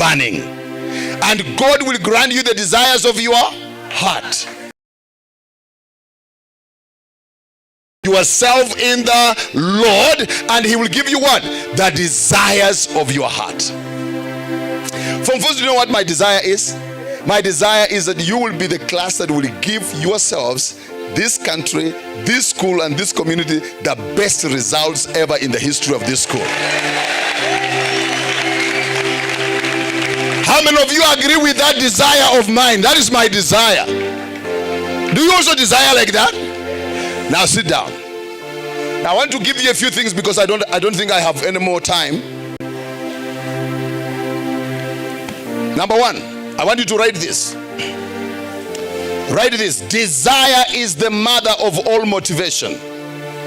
burning. And God will grant you the desires of your heart. Yourself in the Lord, and he will give you what? The desires of your heart. From first, you know what my desire is? My desire is that you will be the class that will give yourselves, this country, this school, and this community the best results ever in the history of this school. How many of you agree with that desire of mine? That is my desire. Do you also desire like that? Now sit down. Now I want to give you a few things because I don't think I have any more time. Number one, I want you to write this. Write this. Desire is the mother of all motivation.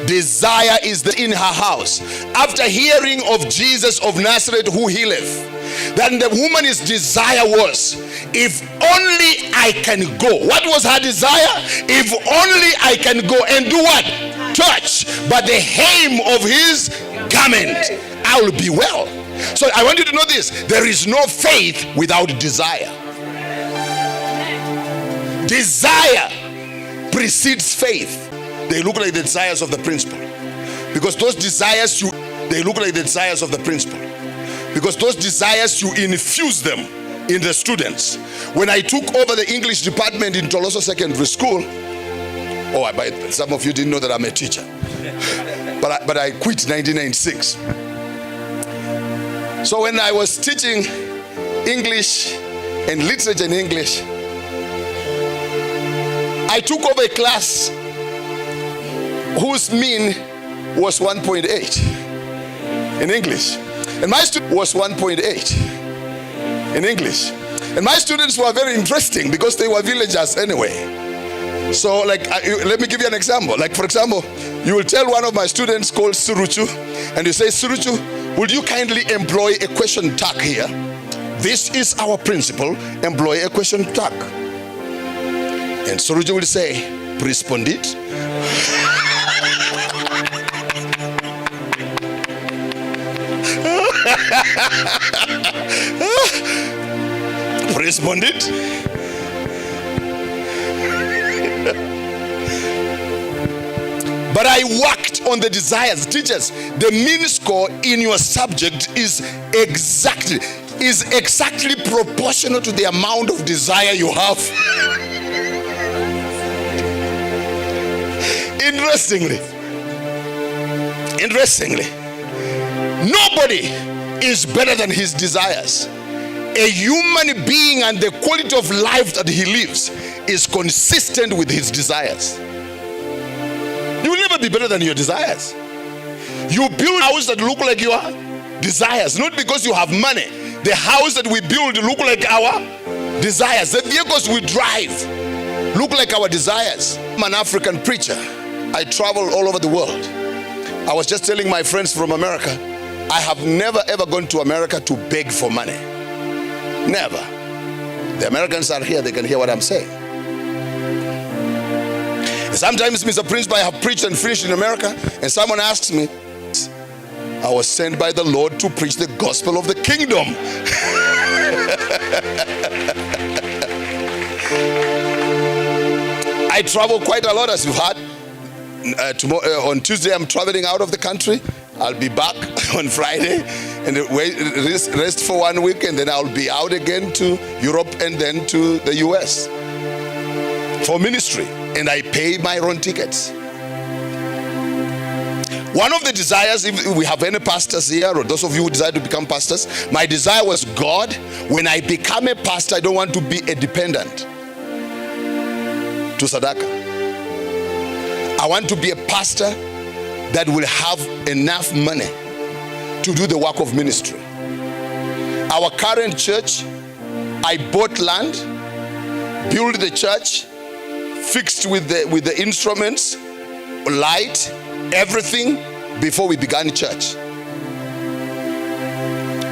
Desire is in her house. After hearing of Jesus of Nazareth who healeth, then the woman's desire was, if only I can go. What was her desire? If only I can go and do what? Touch but the hem of his garment, I will be well. So I want you to know this. There is no faith without desire. Desire precedes faith. They look like the desires of the principal. Because those desires, they look like the desires of the principal. Because those desires, you infuse them in the students. When I took over the English department in Toloso Secondary School, some of you didn't know that I'm a teacher. But I quit 1996. So when I was teaching English and literature in English, I took over a class whose mean was 1.8 in English. And my student was 1.8 in English. And my students were very interesting because they were villagers anyway. So like, let me give you an example. Like for example, you will tell one of my students called Suruchu, and you say, Suruchu, would you kindly employ a question tag here? This is our principle, employ a question tag. And Suruchu will say, respondit. Respondit. But I worked on the desires. Teachers, the mean score in your subject is exactly proportional to the amount of desire you have. Interestingly, nobody is better than his desires. A human being and the quality of life that he lives is consistent with his desires. You will never be better than your desires. You build a house that look like your desires, not because you have money. The house that we build look like our desires. The vehicles we drive look like our desires. I'm an African preacher. I travel all over the world. I was just telling my friends from America, I have never ever gone to America to beg for money. Never. The Americans are here, they can hear what I'm saying. Sometimes, Mr. Principal, I have preached and finished in America, and someone asks me, I was sent by the Lord to preach the gospel of the kingdom. I travel quite a lot, as you've heard. On Tuesday, I'm traveling out of the country. I'll be back on Friday and rest for 1 week, and then I'll be out again to Europe and then to the US for ministry. And I pay my own tickets. One of the desires, if we have any pastors here, or those of you who desire to become pastors, my desire was, God, when I become a pastor, I don't want to be a dependent to Sadaka. I want to be a pastor that will have enough money to do the work of ministry. Our current church, I bought land, built the church, fixed with the instruments, light, everything before we began church.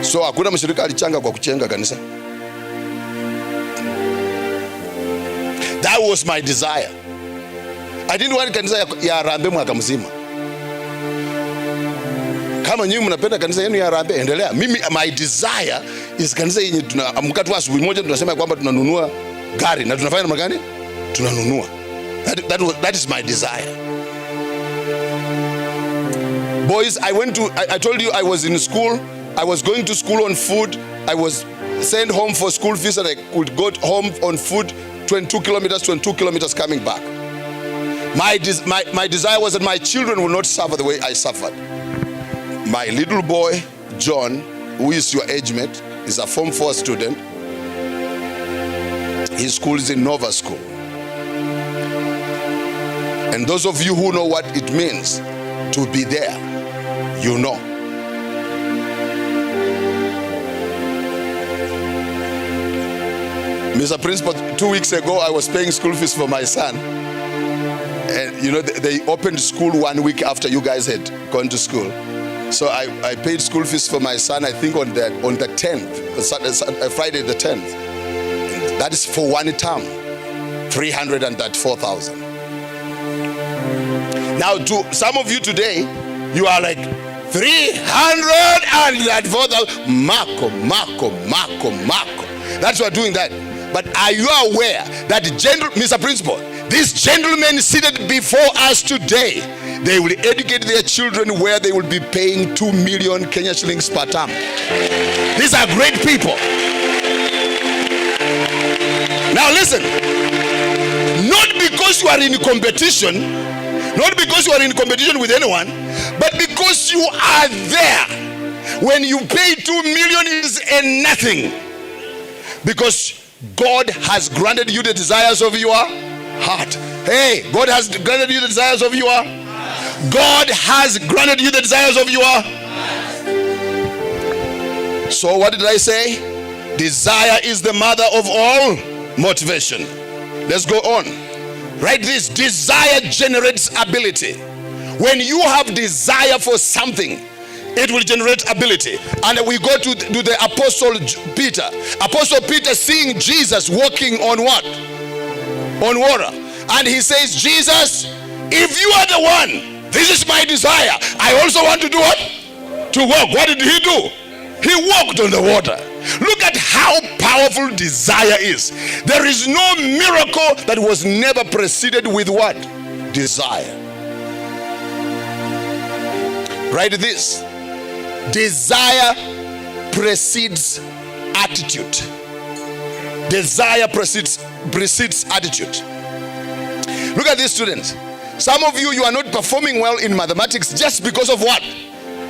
So hakuna mshirika alichanga kwa kuchenga kanisa. That was my desire. I didn't want kanisa ya Harambee mwaka mzima. Kama nyinyi mnapenda kanisa yenu ya Harambee, endelea. Mimi, my desire is kanisa yenye tunaamka tu asubuhi moja tunasema kwamba tunanunua gari na tunafanya namna gani? Tunanunua. That is my desire. Boys, I told you I was in school. I was going to school on foot. I was sent home for school fees and I could go home on foot 22 kilometers coming back. My desire was that my children will not suffer the way I suffered. My little boy, John, who is your age mate, is a Form 4 student. His school is in Nova School. And those of you who know what it means to be there, you know. Mr. Principal, 2 weeks ago, I was paying school fees for my son. And you know, they opened school 1 week after you guys had gone to school. So I paid school fees for my son, I think on the 10th, Friday the 10th. That is for one term, 304,000. Now to some of you today, you are like, 304,000, Marco. That's why we're doing that. But are you aware that Mr. Principal, these gentlemen seated before us today, they will educate their children where they will be paying 2 million Kenya shillings per term. These are great people. Now listen, not because you are in competition, with anyone, but because you are there. When you pay 2 million is a nothing. Because God has granted you the desires of your heart. Hey, God has granted you the desires of your heart. God has granted you the desires of your heart. So what did I say? Desire is the mother of all motivation. Let's go on. Write this. Desire generates ability. When you have desire for something, it will generate ability. And we go to the Apostle Peter. Apostle Peter seeing Jesus walking on what? On water. And he says, Jesus, if you are the one, this is my desire. I also want to do what? To walk. What did he do? He walked on the water. Look at how powerful desire is. There is no miracle that was never preceded with what? Desire. Write this. Desire precedes attitude. Desire precedes attitude. Look at these students. Some of you are not performing well in mathematics just because of what?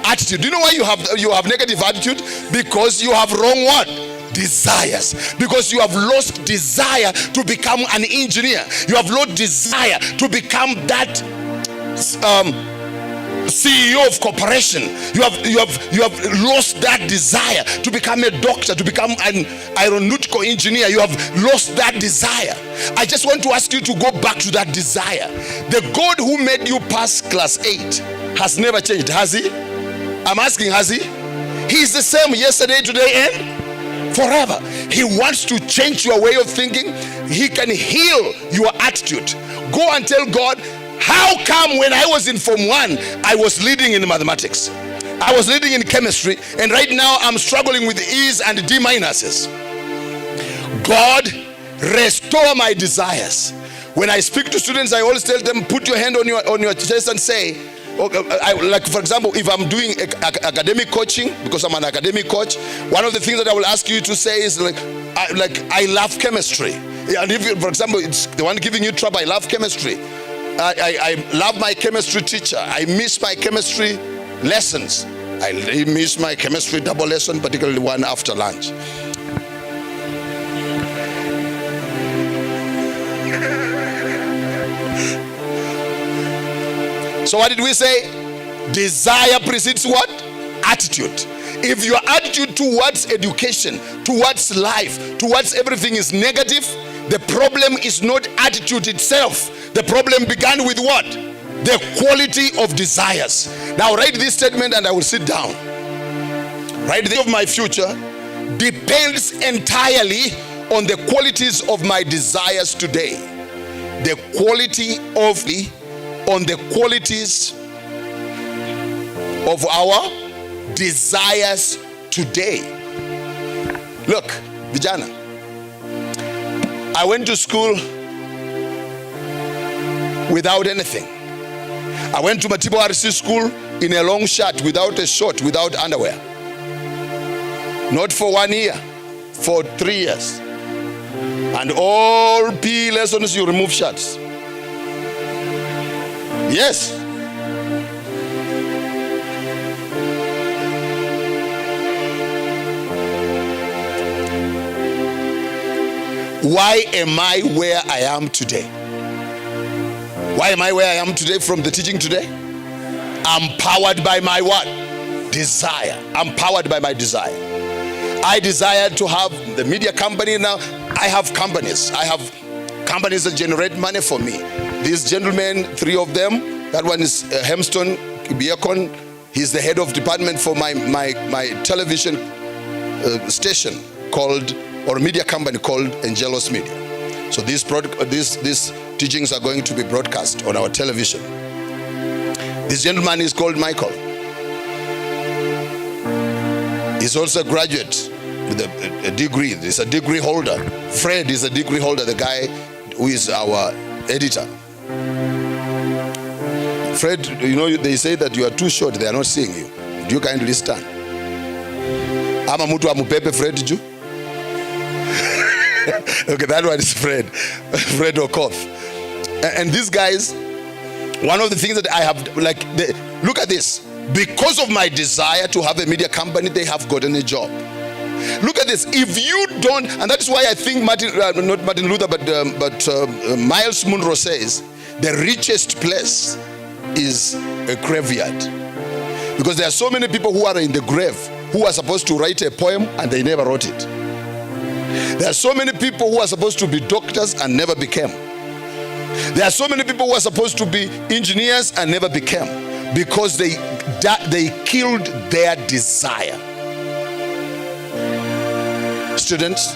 Attitude. Do you know why you have negative attitude? Because you have wrong what? Desires. Because you have lost desire to become an engineer. You have lost desire to become that CEO of corporation. You have lost that desire to become a doctor, to become an aeronautical engineer. You have lost that desire. I just want to ask you to go back to that desire. The God who made you pass class 8 has never changed, has he? I'm asking, has he? He's the same yesterday, today, and forever. He wants to change your way of thinking. He can heal your attitude. Go and tell God, how come when I was in Form 1, I was leading in mathematics? I was leading in chemistry, and right now I'm struggling with E's and D minuses. God, restore my desires. When I speak to students, I always tell them, put your hand on your chest and say, like for example, if I'm doing academic coaching, because I'm an academic coach, one of the things that I will ask you to say is I love chemistry. And if, for example, it's the one giving you trouble, I love chemistry. I love my chemistry teacher. I miss my chemistry lessons. I miss my chemistry double lesson, particularly one after lunch. So what did we say? Desire precedes what? Attitude. If your attitude towards education, towards life, towards everything is negative, the problem is not attitude itself. The problem began with what? The quality of desires. Now write this statement and I will sit down. Write this: of my future depends entirely on the qualities of my desires today. The quality of on the qualities of our desires today. Look, vijana, I went to school without anything. I went to Matibo RC school in a long shirt, without a short, without underwear. Not for 1 year, for 3 years. And all PE lessons you remove shirts. Yes. Why am I where I am today? Why am I where I am today from the teaching today? I'm powered by my what? Desire. I'm powered by my desire. I desire to have the media company now. I have companies. I have companies that generate money for me. These gentlemen, 3 of them, that one is Hemston Biakon. He's the head of department for my television station called, or media company called Angelos Media. So these teachings are going to be broadcast on our television. This gentleman is called Michael. He's also a graduate with a degree. He's a degree holder. Fred is a degree holder, the guy who is our editor. Fred, you know, they say that you are too short, they are not seeing you. Do you kindly stand? Ama mutu amupepe Fred ju? Okay, that one is Fred Okoth. And these guys, one of the things that I have, look at this. Because of my desire to have a media company, they have gotten a job. Look at this. If you don't, and that's why I think not Martin Luther, but Miles Monroe says, the richest place is a graveyard. Because there are so many people who are in the grave who are supposed to write a poem and they never wrote it. There are so many people who are supposed to be doctors and never became. There are so many people who are supposed to be engineers and never became, because they killed their desire. Students,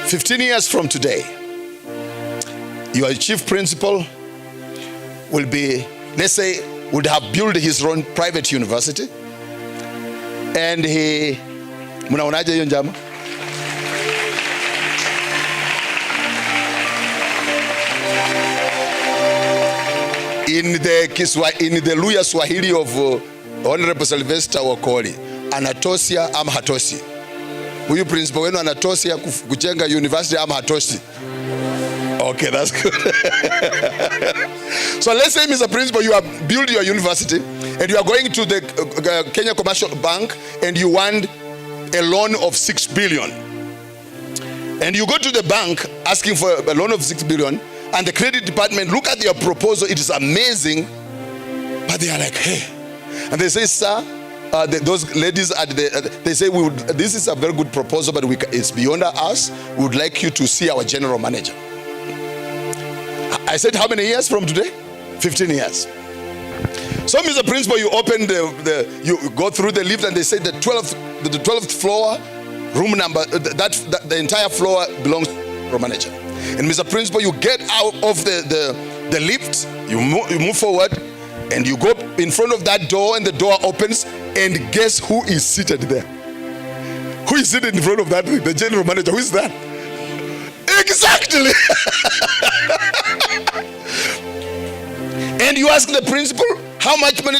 15 years from today, your chief principal will be, let's say, would have built his own private university, and he, munaonaje hiyo njama? In the Luya Swahili of Honorable Sylvester Wakoli, anatosia ama hatosi? Huyu principal wenu anatosia kujenga university ama hatosi? Okay, that's good. So let's say, Mr. Principal, you have built your university and you are going to the Kenya Commercial Bank and you want a loan of 6 billion. And you go to the bank asking for a loan of 6 billion, and the credit department look at your proposal, it is amazing, but they are like, hey. And they say, sir, those ladies at they say, this is a very good proposal, but it's beyond us. We would like you to see our general manager. I said, how many years from today? 15 years. So, Mr. Principal, you open you go through the lift, and they say the 12th floor, room number, the entire floor belongs to the general manager. And Mr. Principal, you get out of the lift, you move forward, and you go in front of that door, and the door opens, and guess who is seated there? Who is seated in front of that? The general manager. Who is that? Exactly. And you ask the principal, how much money